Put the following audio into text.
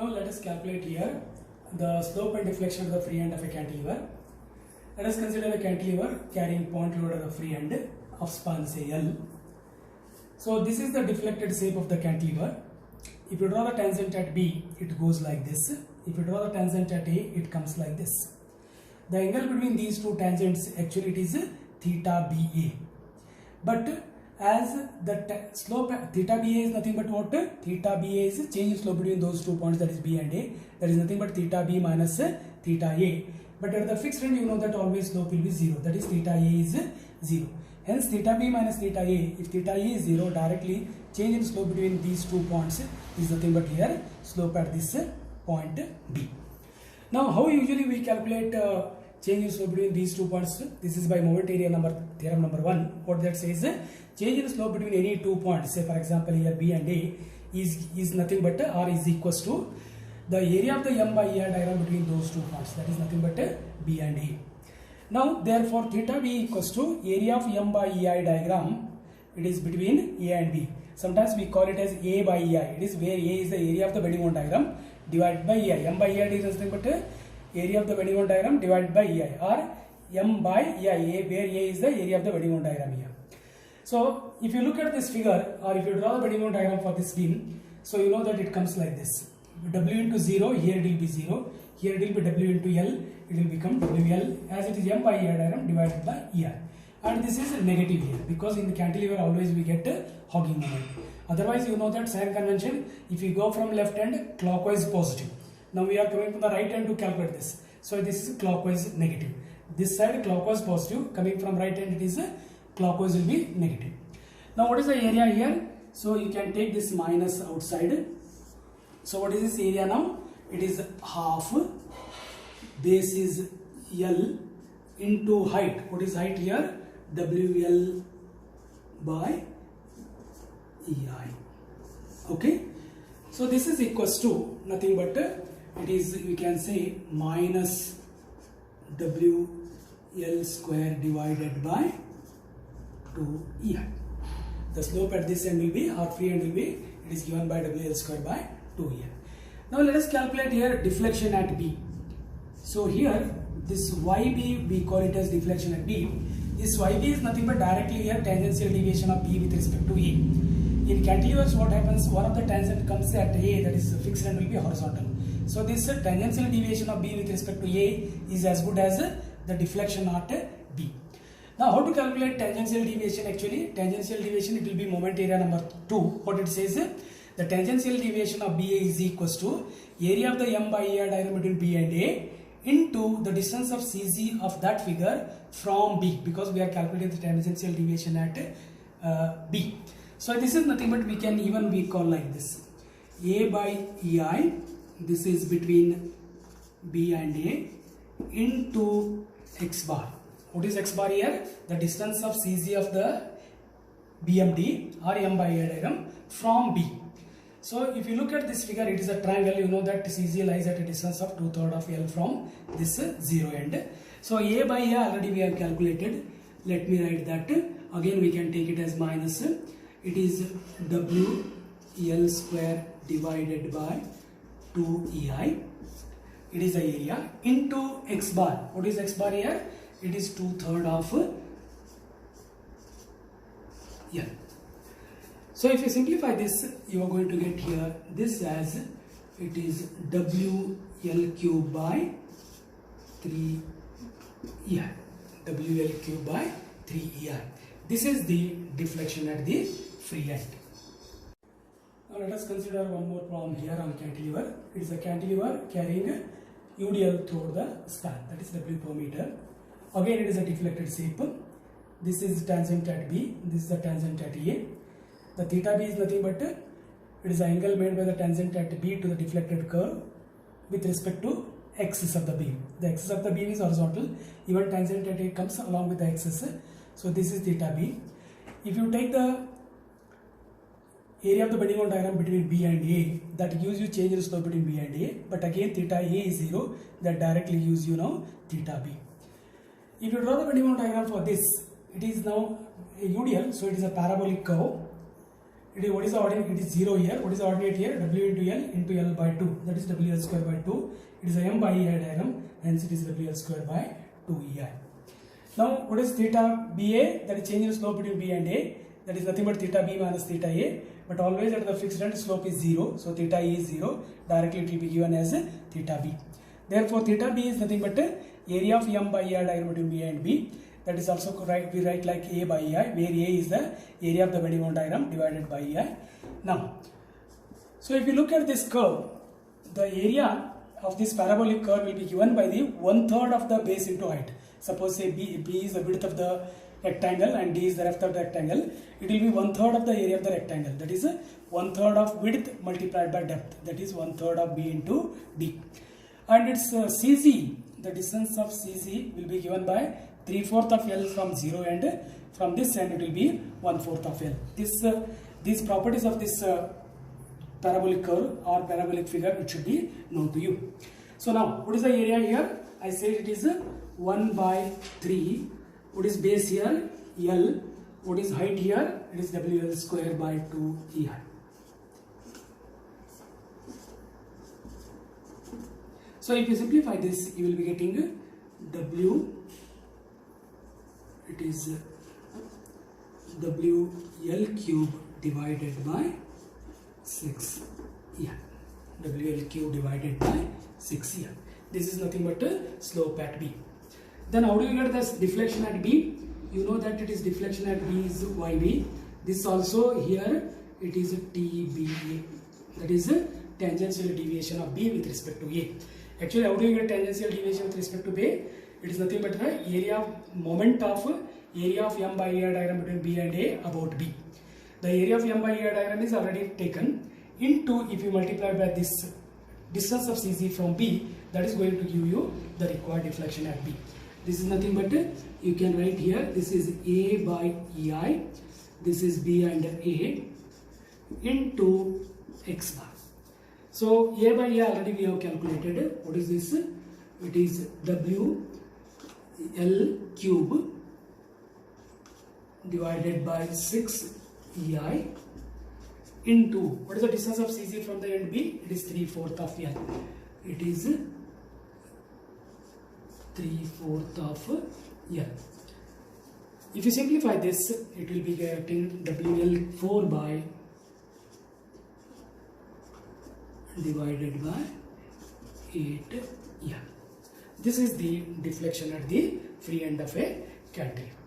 Now let us calculate here the slope and deflection of the free end of a cantilever. Let us consider a cantilever carrying point load at the free end of span say L. So this is the deflected shape of the cantilever. If you draw the tangent at B, it goes like this. If you draw the tangent at A, it comes like this. The angle between these two tangents, actually it is theta BA. But as the slope theta BA is nothing but what? Theta BA is change in slope between those 2 points, that is B and A. That is nothing but theta B minus theta A. But at the fixed end, you know that always slope will be 0. That is theta A is 0. Hence theta B minus theta A, if theta A is 0, directly change in slope between these 2 points is nothing but here slope at this point B. Now how usually we calculate change in slope between these 2 points? This is by moment area theorem number 1. What that says, change in slope between any 2 points, say for example here B and A, is nothing but or is equals to the area of the M by EI diagram between those 2 points, that is nothing but B and A. Now therefore theta B equals to area of M by EI diagram, it is between A and B. Sometimes we call it as A by EI. It is where A is the area of the bending moment diagram divided by EI. M by EI is nothing but area of the bending moment diagram divided by EI, or M by EI, where A is the area of the bending moment diagram here. So if you look at this figure, or if you draw the bending moment diagram for this beam, so you know that it comes like this. W into 0, here it will be 0, here it will be W into L, it will become WL, as it is M by EI diagram divided by EI. And this is negative here, because in the cantilever always we get hogging moment. Otherwise you know that sign convention, if you go from left hand, clockwise positive. Now we are coming from the right hand to calculate this. So this is clockwise negative. This side clockwise positive, coming from right hand it is clockwise will be negative. Now what is the area here? So you can take this minus outside. So what is this area now? It is half base is L into height. What is height here? WL by EI. Okay. So this is equals to nothing but it is, we can say, minus WL square divided by 2EI. The slope at this end will be, or free end will be, it is given by WL square by 2EI. Now let us calculate here deflection at B. So here this YB, we call it as deflection at B. This YB is nothing but directly here tangential deviation of B with respect to A. In cantilevers what happens, one of the tangent comes at A, that is fixed end will be horizontal. So this tangential deviation of B with respect to A is as good as the deflection at B. Now how to calculate tangential deviation? Actually tangential deviation, it will be moment area number 2. What it says, the tangential deviation of BA is equals to area of the M by EI diagram between B and A into the distance of CZ of that figure from B, because we are calculating the tangential deviation at B. So this is nothing but we can even we call like this, A by EI, this is between B and A, into X bar. What is X bar here? The distance of CZ of the BMD or M by EI diagram from B. So if you look at this figure, it is a triangle. You know that CZ lies at a distance of 2/3 of L from this 0 end. So A by A already we have calculated. Let me write that. Again we can take it as minus. It is WL square divided by 2EI. It is the area into X bar. What is X bar here? It is 2/3 of L. So if you simplify this, you are going to get here this as it is WL cube by 3EI. WL cube by 3EI. This is the deflection at the free end. Now let us consider one more problem here on cantilever. It is a cantilever carrying UDL through the span, that is W per meter. Again it is a deflected shape. This is tangent at B, this is the tangent at A. The theta B is nothing but it is the angle made by the tangent at B to the deflected curve with respect to axis of the beam. The axis of the beam is horizontal, even tangent at A comes along with the axis. So this is theta B. If you take the area of the bending moment diagram between B and A, that gives you change in slope between B and A, but again theta A is 0, that directly gives you now theta B. If you draw the bending moment diagram for this, it is now a UDL, so it is a parabolic curve. what is the ordinate? It is 0 here. What is the ordinate here? W into L by 2. That is WL square by 2. It is a M by EI diagram. Hence it is WL square by 2 EI. Now what is theta BA? That is change in slope between B and A. That is nothing but theta B minus theta A. But always at the fixed end slope is 0. So theta A is 0. Directly it will be given as theta B. Therefore theta B is nothing but area of M by EI diagram between B and B. That is also we write like A by EI, where A is the area of the bending moment diagram divided by EI. Now, so if you look at this curve, the area of this parabolic curve will be given by the 1/3 of the base into height. Suppose say B is the width of the rectangle and D is the length of the rectangle. It will be 1/3 of the area of the rectangle. That is 1/3 of width multiplied by depth. That is 1/3 of B into D. And its CC, the distance of CC will be given by 3/4 of L from 0 and from this end it will be 1/4 of L. These properties of this parabolic curve or parabolic figure, it should be known to you. So now what is the area here? I said it is 1 by 3. What is base here? L. What is height here? It is WL square by 2 EI. So if you simplify this, you will be getting W. It is WL cube divided by 6 EI. WL cube divided by 6 EI. This is nothing but a slope at B. Then how do you get this deflection at B? You know that it is deflection at B is YB. This also here it is TBA. That is a tangential deviation of B with respect to A. Actually, how do you get tangential deviation with respect to A? It is nothing but the area of moment of area of M by EI diagram between B and A about B. The area of M by EI diagram is already taken into, if you multiply by this distance of CC from B, that is going to give you the required deflection at B. This is nothing but you can write here, this is A by EI, this is B and A into X bar. So A by EI already we have calculated. What is this? It is WL cube divided by 6 EI into, what is the distance of CC from the end B? It is 3/4 of L. It is 3/4 of L. If you simplify this, it will be getting WL 4 by divided by 8 L. This is the deflection at the free end of a cantilever.